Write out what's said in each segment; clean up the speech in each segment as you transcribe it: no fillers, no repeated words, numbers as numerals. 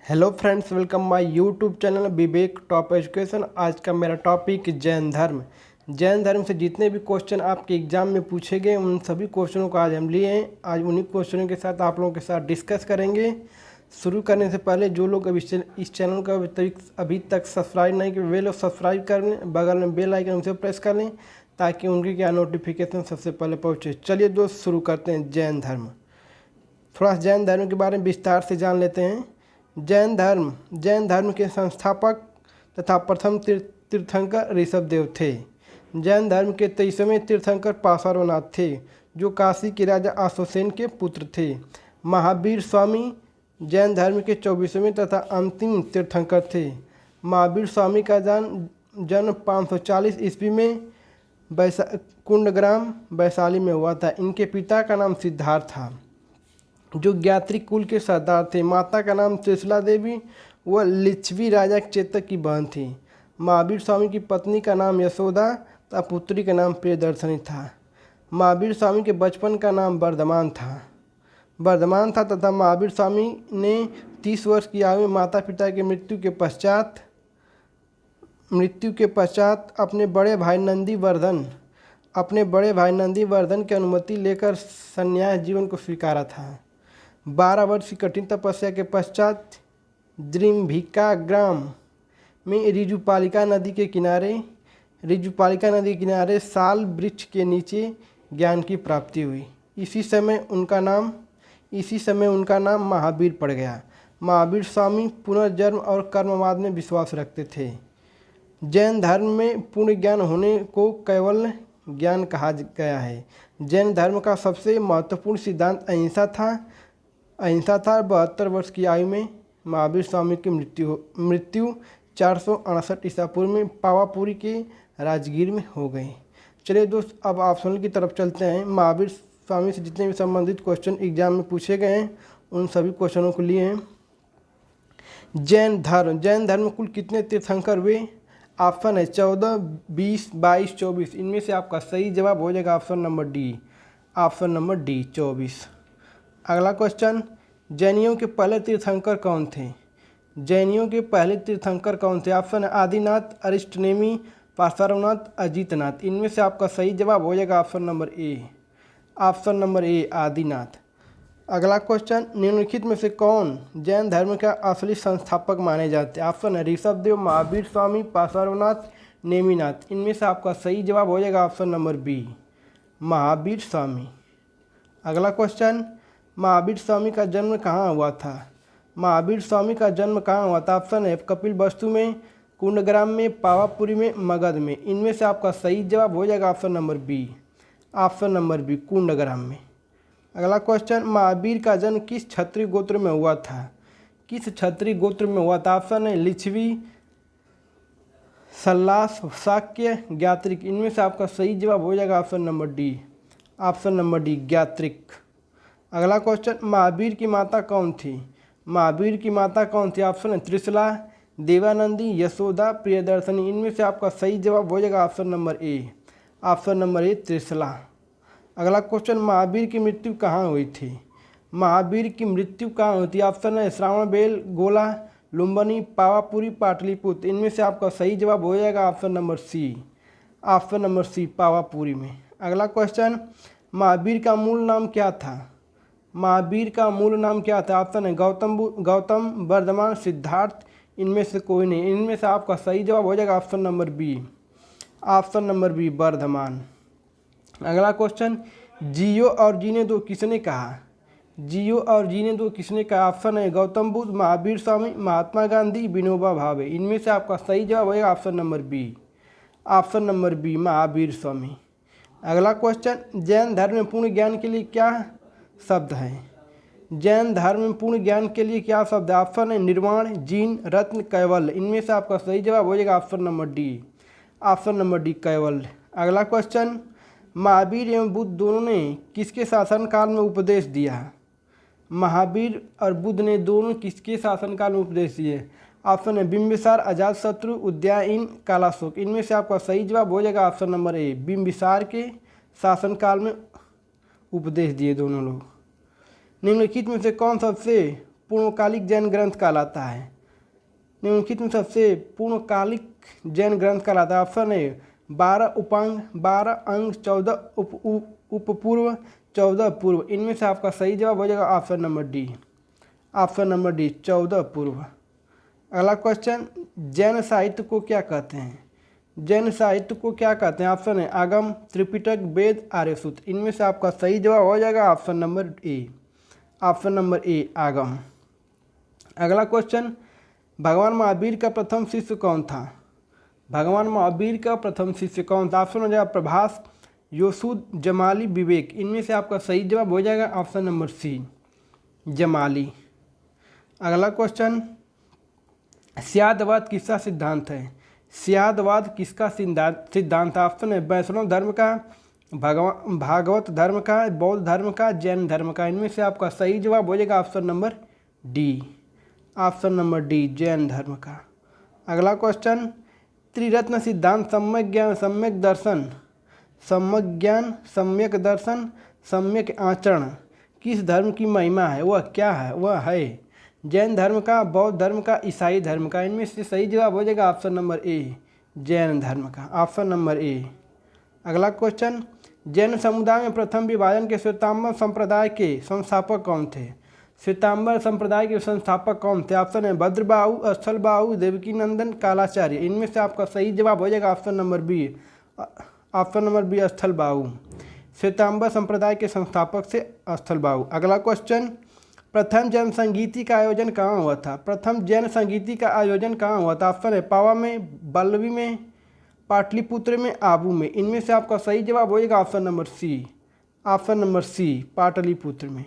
Hello friends, welcome my YouTube channel Vivek top education. आज का मेरा टॉपिक जैन धर्म। जैन धर्म से जितने भी क्वेश्चन आपके एग्जाम में पूछे गए उन सभी क्वेश्चनों को आज हम लिए हैं। आज उन्हीं क्वेश्चनों के साथ आप लोगों के साथ डिस्कस करेंगे। शुरू करने से पहले जो लोग इस चैनल को अभी तक सब्सक्राइब नहीं किए वे लोग सब्सक्राइब कर लें, बगल में बेल आइकन उसे प्रेस कर लें ताकि उनकी क्या नोटिफिकेशन सबसे पहले पहुँचे। चलिए दोस्त, शुरू करते हैं जैन धर्म। थोड़ा जैन धर्म के बारे में विस्तार से जान लेते हैं। जैन धर्म के संस्थापक तथा प्रथम तीर्थंकर ऋषभदेव थे। जैन धर्म के 23वें तीर्थंकर पार्श्वनाथ थे, जो काशी के राजा अशोकसेन के पुत्र थे। महावीर स्वामी जैन धर्म के 24वें तथा अंतिम तीर्थंकर थे। महावीर स्वामी का जन्म 540 ईस्वी में कुंडग्राम वैशाली में हुआ था। इनके पिता का नाम सिद्धार्थ था, जो ज्ञात्रिक कुल के सरदार थे। माता का नाम त्रिशला देवी, वह लिच्छवी राजा चेतक की बहन थी। महावीर स्वामी की पत्नी का नाम यशोदा तथा पुत्री का नाम प्रियदर्शनी था। महावीर स्वामी के बचपन का नाम वर्धमान था तथा महावीर स्वामी ने 30 वर्ष की आयु में माता पिता की मृत्यु के पश्चात अपने बड़े भाई नंदी वर्धन की अनुमति लेकर संन्यास जीवन को स्वीकारा था। 12 वर्ष की कठिन तपस्या के पश्चात द्रिम्भिका ग्राम में ऋजुपालिका नदी के किनारे साल वृक्ष के नीचे ज्ञान की प्राप्ति हुई। इसी समय उनका नाम महावीर पड़ गया। महावीर स्वामी पुनर्जन्म और कर्मवाद में विश्वास रखते थे। जैन धर्म में पूर्ण ज्ञान होने को कैवल्य ज्ञान कहा गया है। जैन धर्म का सबसे महत्वपूर्ण सिद्धांत अहिंसा था। 72 वर्ष की आयु में महावीर स्वामी की मृत्यु 468 ईसा पूर्व में पावापुरी के राजगीर में हो गई। चलिए दोस्त, अब ऑप्शनल की तरफ चलते हैं। महावीर स्वामी से जितने भी संबंधित क्वेश्चन एग्जाम में पूछे गए हैं उन सभी क्वेश्चनों को लिए हैं। जैन धर्म में कुल कितने तीर्थंकर हुए? ऑप्शन है 14, 20, 22, 24। इनमें से आपका सही जवाब हो जाएगा ऑप्शन नंबर डी 24। अगला क्वेश्चन, जैनियों के पहले तीर्थंकर कौन थे? ऑप्शन है आदिनाथ, अरिष्टनेमी, पार्श्वनाथ, अजितनाथ। इनमें से आपका सही जवाब हो जाएगा ऑप्शन नंबर ए आदिनाथ। अगला क्वेश्चन, निम्नलिखित में से कौन जैन धर्म का असली संस्थापक माने जाते हैं? ऑप्शन है ऋषभदेव, महावीर स्वामी, पार्श्वनाथ, नेमिनाथ। इनमें से आपका सही जवाब हो जाएगा option number B Mahavir Swami. अगला क्वेश्चन, महावीर स्वामी का जन्म कहाँ हुआ था? ऑप्शन है कपिलवस्तु में, कुंडग्राम में, पावापुरी में, मगध में। इनमें से आपका सही जवाब हो जाएगा ऑप्शन नंबर बी कुंडग्राम में। अगला क्वेश्चन, महावीर का जन्म किस क्षत्रिय गोत्र में हुआ था? ऑप्शन है लिच्छवी, सल्लास, शाक्य, ज्ञात्रिक। इनमें से आपका सही जवाब हो जाएगा ऑप्शन नंबर डी ज्ञात्रिक। अगला क्वेश्चन, महावीर की माता कौन थी? ऑप्शन है त्रिशला, देवानंदी, यशोदा, प्रियदर्शनी। इनमें से आपका सही जवाब हो जाएगा ऑप्शन नंबर ए त्रिशला। अगला क्वेश्चन, महावीर की मृत्यु कहाँ हुई थी? ऑप्शन है श्रावणबेल, गोला, लुम्बिनी, पावापुरी, पाटलिपुत्र। इनमें से आपका सही जवाब हो जाएगा ऑप्शन नंबर सी पावापुरी में। अगला क्वेश्चन, महावीर का मूल नाम क्या था? ऑप्शन है गौतम, वर्धमान, सिद्धार्थ। इनमें से कोई नहीं। इनमें से आपका सही जवाब हो जाएगा ऑप्शन नंबर बी वर्धमान। अगला क्वेश्चन, जियो और जीने दो किसने कहा? ऑप्शन है गौतम बुद्ध, महावीर स्वामी, महात्मा गांधी, विनोबा भावे। इनमें से आपका सही जवाब होगा option number B Mahavir Swami. अगला क्वेश्चन, जैन धर्म में पूर्ण ज्ञान के लिए क्या शब्द है? ऑप्शन है निर्वाण, जीन, रत्न, कैवल्य। इनमें से आपका सही जवाब हो जाएगा ऑप्शन नंबर डी कैवल्य। अगला क्वेश्चन, महावीर एवं बुद्ध दोनों ने किसके शासनकाल में उपदेश दिया? महावीर और बुद्ध ने दोनों किसके शासनकाल में उपदेश दिए? ऑप्शन है बिंबिसार, अजातशत्रु, उदयन, कालाशोक। इनमें से आपका सही जवाब हो जाएगा ऑप्शन नंबर ए बिंबिसार के शासनकाल में उपदेश दिए दोनों लोग। निम्नलिखित में से कौन सबसे पूर्णकालिक जैन ग्रंथ कहलाता है? निम्नलिखित में सबसे पूर्णकालिक जैन ग्रंथ कहलाता है? ऑप्शन ए 12 उपांग, 12 अंग, 14 उपपूर्व, 14 पूर्व। इनमें से आपका सही जवाब हो जाएगा option number D. Option number D 14 पूर्व। अगला क्वेश्चन, जैन साहित्य को क्या कहते हैं? जैन साहित्य को क्या कहते हैं? ऑप्शन है आगम, त्रिपिटक, वेद, आर्यसूत्र। इनमें से आपका सही जवाब हो जाएगा ऑप्शन नंबर ए। ऑप्शन नंबर ए आगम। अगला क्वेश्चन, भगवान महावीर का प्रथम शिष्य कौन था? भगवान महावीर का प्रथम शिष्य कौन था? ऑप्शन हो जाएगा प्रभास, योसूद, जमाली, विवेक। इनमें से आपका सही जवाब हो जाएगा ऑप्शन नंबर सी जमाली। अगला क्वेश्चन, स्यादवाद किसका सिद्धांत है? स्यादवाद किसका सिद्धांत है? ऑप्शन है वैष्णव धर्म का, भागवत धर्म का, बौद्ध धर्म का, जैन धर्म का। इनमें से आपका सही जवाब हो जाएगा option number D. Option number D Jain धर्म का। अगला क्वेश्चन, त्रिरत्न सिद्धांत सम्यक ज्ञान, सम्यक दर्शन, सम्यक ज्ञान, सम्यक दर्शन, सम्यक आचरण किस धर्म की महिमा है? वह क्या है? वह है जैन धर्म का, बौद्ध धर्म का, ईसाई धर्म का। इनमें से सही जवाब हो जाएगा ऑप्शन नंबर ए जैन धर्म का। ऑप्शन नंबर ए। अगला क्वेश्चन, जैन समुदाय में प्रथम विभाजन के श्वेतांबर संप्रदाय के संस्थापक कौन थे? श्वेतांबर संप्रदाय के संस्थापक कौन थे? ऑप्शन है भद्रबाहु, स्थलबाहु, देवकीनंदन, कालाचार्य। इनमें से आपका सही जवाब हो जाएगा option number B. Option number B Sthalabahu. Shvetambar संप्रदाय के संस्थापक से स्थलबाहु। अगला क्वेश्चन, प्रथम जैन संगीति का आयोजन कहाँ हुआ था? प्रथम जैन संगीति का आयोजन कहाँ हुआ था? ऑप्शन है पावा में, बल्लवी में, पाटलिपुत्र में, आबू में। इनमें से आपका सही जवाब हो जाएगा option number C. Option number C Pataliputra में।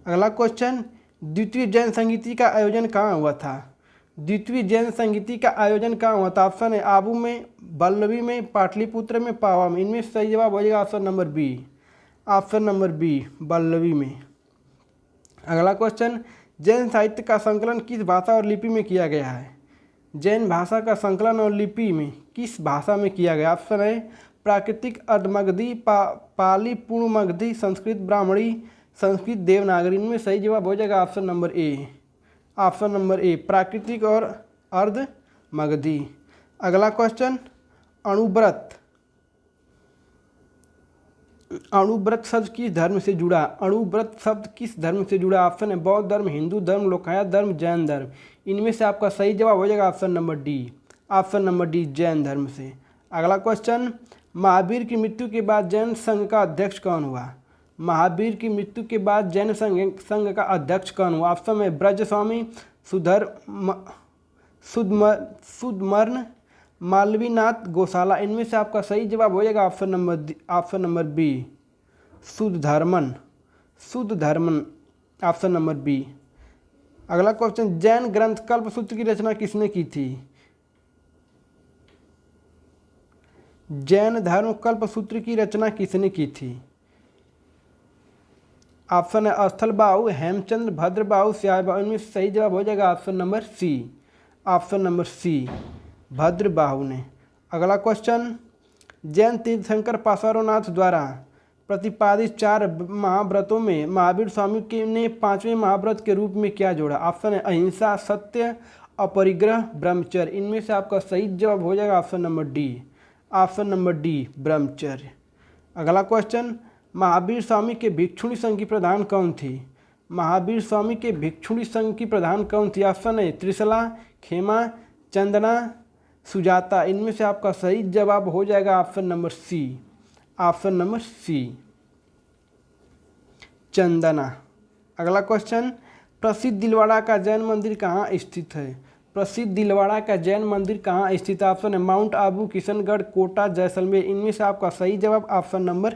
अगला क्वेश्चन, द्वितीय जैन संगीति का आयोजन कहाँ हुआ था? द्वितीय जैन संगीति का आयोजन कहाँ हुआ था? ऑप्शन है आबू में, बल्लवी में, पाटलिपुत्र में, पावा में। इनमें सही जवाब हो जाएगा option number B. Option number B Vallabhi में। अगला क्वेश्चन, जैन साहित्य का संकलन किस भाषा और लिपि में किया गया है? जैन भाषा का संकलन और लिपि में किस भाषा में किया गया? ऑप्शन है प्राकृतिक अर्धमगधी, पाली पूर्णमगधी, संस्कृत ब्राह्मणी, संस्कृत देवनागरी। इनमें सही जवाब हो जाएगा ऑप्शन नंबर ए। ऑप्शन नंबर ए प्राकृतिक और अर्धमगधी। अगला क्वेश्चन, अणुव्रत। अणुव्रत शब्द किस धर्म से जुड़ा? अणुव्रत शब्द किस धर्म से जुड़ा? ऑप्शन है बौद्ध धर्म, हिंदू धर्म, लोकायत धर्म, जैन धर्म। इनमें से आपका सही जवाब हो जाएगा option number D. Option number D Jain धर्म से। अगला क्वेश्चन, महावीर की मृत्यु के बाद जैन संघ का अध्यक्ष कौन हुआ? महावीर की मृत्यु के बाद जैन संघ का अध्यक्ष कौन हुआ? ऑप्शन में ब्रजस्वामी, सुधमर्ण, मालवीनाथ, गोशाला। इनमें से आपका सही जवाब हो जाएगा option number B Sudharman. Option number B. अगला क्वेश्चन, जैन ग्रंथ कल्पसूत्र की रचना किसने की थी? जैन धर्म कल्पसूत्र की रचना किसने की थी? ऑप्शन है स्थलबाहु, हेमचंद्र, भद्रबाहु, स्यायबाहु। इनमें सही जवाब हो जाएगा option number C. Option number C Bhadrabahu ने। अगला क्वेश्चन, जैन तीर्थंकर पार्श्वनाथ द्वारा प्रतिपादित 4 महाव्रतों में महावीर स्वामी ने 5वें महाव्रत के रूप में क्या जोड़ा? ऑप्शन है अहिंसा, सत्य, अपरिग्रह, ब्रह्मचर्य। इनमें से आपका सही जवाब हो जाएगा option number D. Option number D ब्रह्मचर्य। अगला क्वेश्चन, महावीर स्वामी के भिक्षुणी संघ की प्रधान कौन थी? महावीर स्वामी के भिक्षुणी संघ की प्रधान कौन थी? ऑप्शन है त्रिशला, खेमा, चंदना, सुजाता। इनमें से आपका सही जवाब हो जाएगा option number C. Option number C Chandana. अगला क्वेश्चन, प्रसिद्ध दिलवाड़ा का जैन मंदिर कहाँ स्थित है? प्रसिद्ध दिलवाड़ा का जैन मंदिर कहाँ स्थित है? ऑप्शन है माउंट आबू, किशनगढ़, कोटा, जैसलमेर। इनमें से आपका सही जवाब ऑप्शन नंबर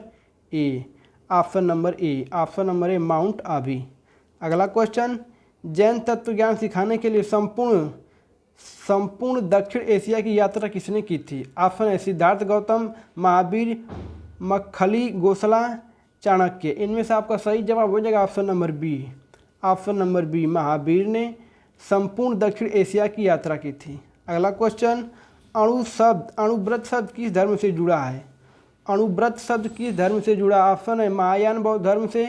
ए। ऑप्शन नंबर ए। ऑप्शन नंबर ए माउंट आबी। अगला क्वेश्चन, जैन तत्वज्ञान सिखाने के लिए संपूर्ण दक्षिण एशिया की यात्रा किसने की थी? ऑप्शन है सिद्धार्थ गौतम, महावीर, मक्खली, गोसला, चाणक्य। इनमें से आपका सही जवाब हो जाएगा option number B. Option number B Mahavir ने संपूर्ण दक्षिण एशिया की यात्रा की थी। अगला क्वेश्चन, अणुव्रत शब्द किस धर्म से जुड़ा है? अणुव्रत शब्द किस धर्म से जुड़ा? ऑप्शन है महायान बौद्ध धर्म से,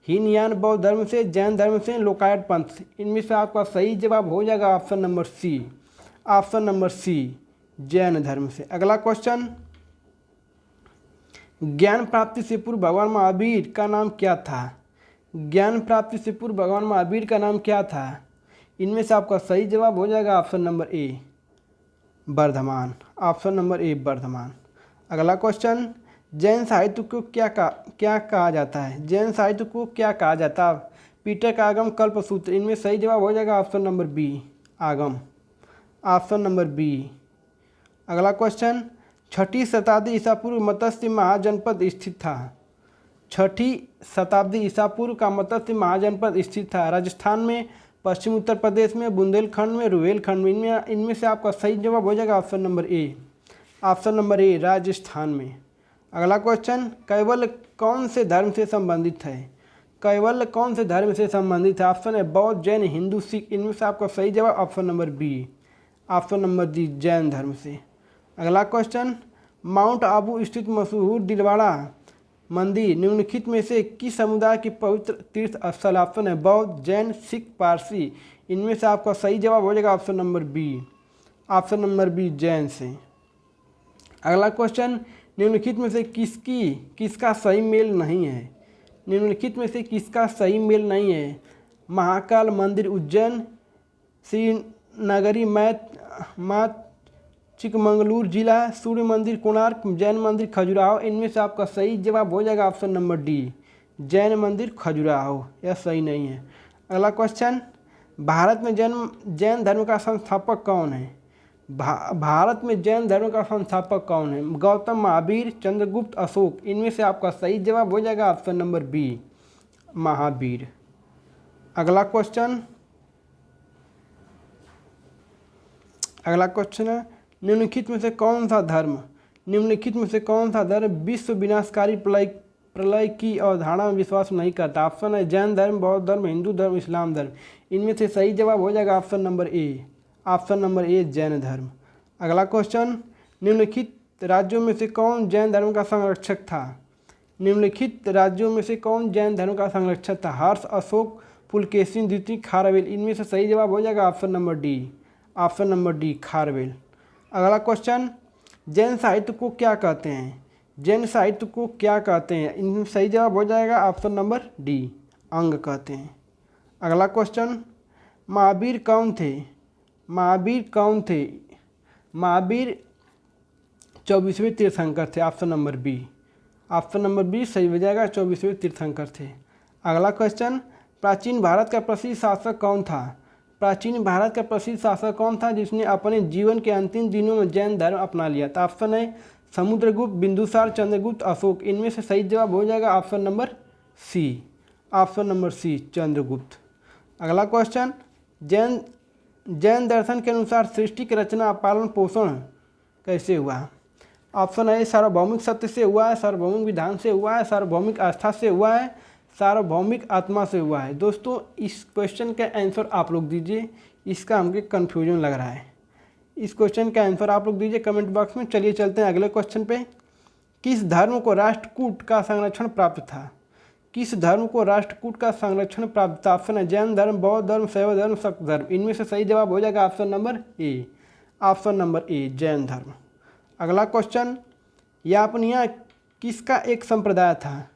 हीनयान बौद्ध धर्म से, जैन धर्म से, लोकायत पंथ से। इनमें से आपका सही जवाब हो जाएगा option number C, option number C, Jain धर्म से। अगला क्वेश्चन, ज्ञान प्राप्ति से पूर्व भगवान महावीर का नाम क्या था? ज्ञान प्राप्ति से पूर्व भगवान महावीर का नाम क्या था? इनमें से आपका सही जवाब हो जाएगा option number A, Vardhaman, option number A, Vardhaman. अगला क्वेश्चन, जैन साहित्य को क्या कहा जाता है? जैन साहित्य को क्या कहा जाता है? पीटक आगम, कल्पसूत्र। इनमें सही जवाब हो जाएगा ऑप्शन नंबर बी, आगम, ऑप्शन नंबर बी। अगला क्वेश्चन, 6ठी शताब्दी ईसा पूर्व मत्स्य महाजनपद स्थित था? 6ठी शताब्दी ईसा पूर्व का मत्स्य महाजनपद स्थित था राजस्थान में, पश्चिम उत्तर प्रदेश में, बुंदेलखंड में, रुहेलखंड में। इनमें से आपका सही जवाब हो जाएगा ऑप्शन नंबर ए, ऑप्शन नंबर ए, राजस्थान में। अगला क्वेश्चन, कैवल्य कौन से धर्म से संबंधित है? कैवल्य कौन से धर्म से संबंधित है? ऑप्शन है बौद्ध, जैन, हिंदू, सिख। इनमें से आपका सही जवाब option number B, option number D, Jain धर्म से। अगला क्वेश्चन, माउंट आबू स्थित मशहूर दिलवाड़ा मंदिर निम्नलिखित में से किस समुदाय की पवित्र तीर्थ स्थल? ऑप्शन है बौद्ध, जैन, सिख, पारसी। इनमें से आपका सही जवाब हो जाएगा option number B, option number B, Jain से। अगला क्वेश्चन, निम्नलिखित में से किसका सही मेल नहीं है? निम्नलिखित में से किसका सही मेल नहीं है? महाकाल मंदिर उज्जैन, श्रीनगरी मात चिकमंगलूर जिला, सूर्य मंदिर कोणार्क, जैन मंदिर खजुराहो। इनमें से आपका सही जवाब हो जाएगा ऑप्शन नंबर डी, जैन मंदिर खजुराहो। यह सही नहीं है। अगला क्वेश्चन, भारत में जैन धर्म का संस्थापक कौन है? भारत में जैन धर्म का संस्थापक कौन है? गौतम, महावीर, चंद्रगुप्त, अशोक। इनमें से आपका सही जवाब हो जाएगा ऑप्शन नंबर बी, महावीर। अगला क्वेश्चन है, निम्नलिखित में से कौन सा धर्म विश्व विनाशकारी प्रलय की अवधारणा में विश्वास नहीं करता? ऑप्शन है जैन धर्म, बौद्ध धर्म, हिंदू धर्म, इस्लाम धर्म। इनमें से सही जवाब हो जाएगा ऑप्शन नंबर ए, ऑप्शन नंबर ए, जैन धर्म। अगला क्वेश्चन, निम्नलिखित राज्यों में से कौन जैन धर्म का संरक्षक था? निम्नलिखित राज्यों में से कौन जैन धर्म का संरक्षक था? हर्ष, अशोक, पुलकेशिन द्वितीय, खारवेल। इनमें से सही जवाब हो जाएगा option number D, option number D, Kharavela. अगला क्वेश्चन, जैन साहित्य को क्या कहते हैं? जैन साहित्य को क्या कहते हैं? इनमें सही जवाब हो जाएगा ऑप्शन नंबर डी, अंग कहते हैं। अगला क्वेश्चन, महावीर कौन थे? महावीर 24वें तीर्थंकर थे। Option number B, option number B सही हो जाएगा, 24वें तीर्थंकर थे। अगला क्वेश्चन, प्राचीन भारत का प्रसिद्ध शासक कौन था? प्राचीन भारत का प्रसिद्ध शासक कौन था जिसने अपने जीवन के अंतिम दिनों में जैन धर्म अपना लिया था? ऑप्शन है समुद्रगुप्त, बिंदुसार, चंद्रगुप्त, अशोक। इनमें से सही जवाब हो जाएगा option number C, option number C, Chandragupta. अगला क्वेश्चन, जैन दर्शन के अनुसार सृष्टि की रचना, पालन पोषण कैसे हुआ? ऑप्शन है सार्वभौमिक सत्य से हुआ है, सार्वभौमिक विधान से हुआ है, सार्वभौमिक आस्था से हुआ है, सार्वभौमिक आत्मा से हुआ है। दोस्तों इस क्वेश्चन का आंसर आप लोग दीजिए, इसका हमको कन्फ्यूजन लग रहा है। इस क्वेश्चन का आंसर आप लोग दीजिए कमेंट बॉक्स में। चलिए चलते हैं अगले क्वेश्चन पे। किस धर्म को राष्ट्रकूट का संरक्षण प्राप्त था? किस धर्म को राष्ट्रकूट का संरक्षण प्राप्त था? ऑप्शन है जैन धर्म, बौद्ध धर्म, शैव धर्म, शक्त धर्म। इनमें से सही जवाब हो जाएगा ऑप्शन नंबर ए, ऑप्शन नंबर ए, जैन धर्म। अगला क्वेश्चन, यापनिया किसका एक संप्रदाय था?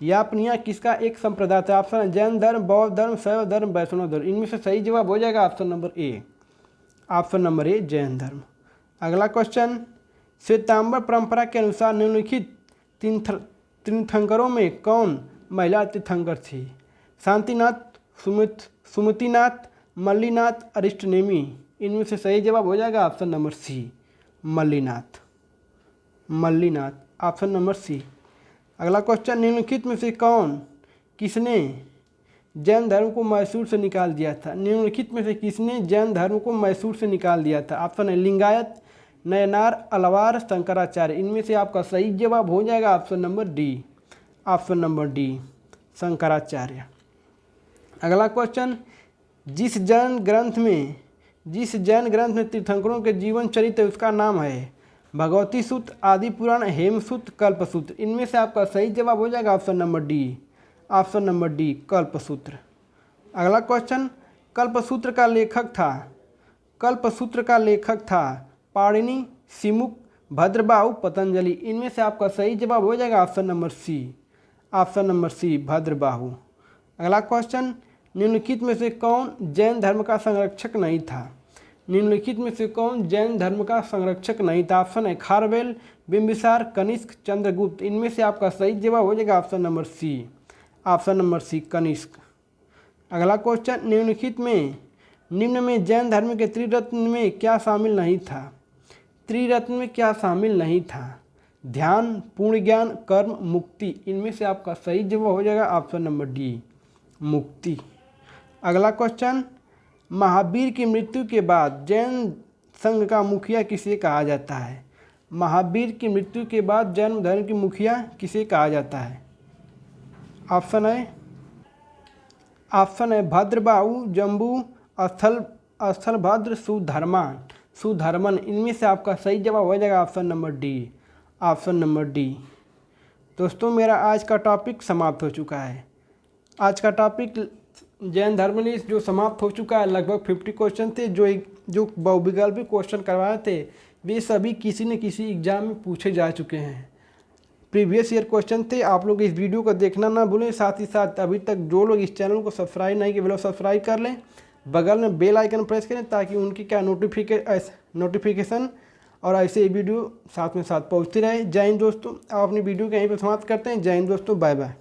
यापनिया किसका एक संप्रदाय था? ऑप्शन है जैन धर्म, बौद्ध धर्म, शैव धर्म, वैष्णव धर्म। इनमें से सही जवाब हो जाएगा ऑप्शन नंबर ए, ऑप्शन नंबर ए, जैन धर्म। अगला क्वेश्चन, श्वेतांबर परंपरा के अनुसार निम्नलिखित तीर्थंकरों में कौन महिला तीर्थंकर थी? शांतिनाथ, सुमतिनाथ, मल्लीनाथ, अरिष्टनेमी। इनमें से सही जवाब हो जाएगा option number C, Mallinath, option number C. अगला क्वेश्चन, निम्नलिखित में से किसने जैन धर्म को मैसूर से निकाल दिया था? निम्नलिखित में से किसने जैन धर्म को मैसूर से निकाल दिया था? ऑप्शन है लिंगायत, नयनार, अलवार, शंकराचार्य। इनमें से आपका सही जवाब हो जाएगा option number D, option number D, Shankaracharya. अगला क्वेश्चन, जिस जैन ग्रंथ में तीर्थंकरों के जीवन चरित्र है उसका नाम है भगवती सूत्र, आदि पुराण, हेमसूत्र, कल्पसूत्र। इनमें से आपका सही जवाब हो जाएगा option number D, option number D Kalpasutra. अगला क्वेश्चन, कल्पसूत्र का लेखक था पाणिनि, सिमुक, भद्रबाहु, पतंजलि। इनमें से आपका सही जवाब हो जाएगा ऑप्शन नंबर सी भद्रबाहु। अगला क्वेश्चन, निम्नलिखित में से कौन जैन धर्म का संरक्षक नहीं था? निम्नलिखित में से कौन जैन धर्म का संरक्षक नहीं था? ऑप्शन है खारवेल, बिंबिसार, कनिष्क, चंद्रगुप्त। इनमें से आपका सही जवाब हो जाएगा ऑप्शन नंबर सी कनिष्क। अगला क्वेश्चन, निम्न में जैन धर्म के त्रिरत्न में क्या शामिल नहीं था? त्रिरत्न में क्या शामिल नहीं था? ध्यान, पूर्ण ज्ञान, कर्म, मुक्ति। इनमें से आपका सही जवाब हो जाएगा ऑप्शन नंबर डी मुक्ति। अगला क्वेश्चन, महावीर की मृत्यु के बाद जैन संघ का मुखिया किसे कहा जाता है? महावीर की मृत्यु के बाद जैन धर्म की मुखिया किसे कहा जाता है? ऑप्शन है भद्रबाहु, जम्बू, स्थलभद्र, सुधर्मन। इनमें से आपका सही जवाब हो जाएगा ऑप्शन नंबर डी। दोस्तों, मेरा आज का टॉपिक समाप्त हो चुका है। आज का टॉपिक जैन धर्म ने जो समाप्त हो चुका है। लगभग 50 क्वेश्चन थे जो बहुविकल्पी क्वेश्चन करवाए थे, वे सभी किसी न किसी एग्जाम में पूछे जा चुके हैं। प्रीवियस ईयर क्वेश्चन थे। आप लोग इस वीडियो को देखना ना भूलें। साथ ही साथ अभी तक जो लोग इस चैनल को सब्सक्राइब नहीं किए वो लोग सब्सक्राइब कर लें, बगल में बेल आइकन प्रेस करें ताकि उनकी क्या नोटिफिकेशन और ऐसे वीडियो साथ में साथ पहुँचती रहे। जय हिंद दोस्तों। आप अपनी वीडियो को यहीं पर समाप्त करते हैं। जय हिंद दोस्तों, बाय बाय।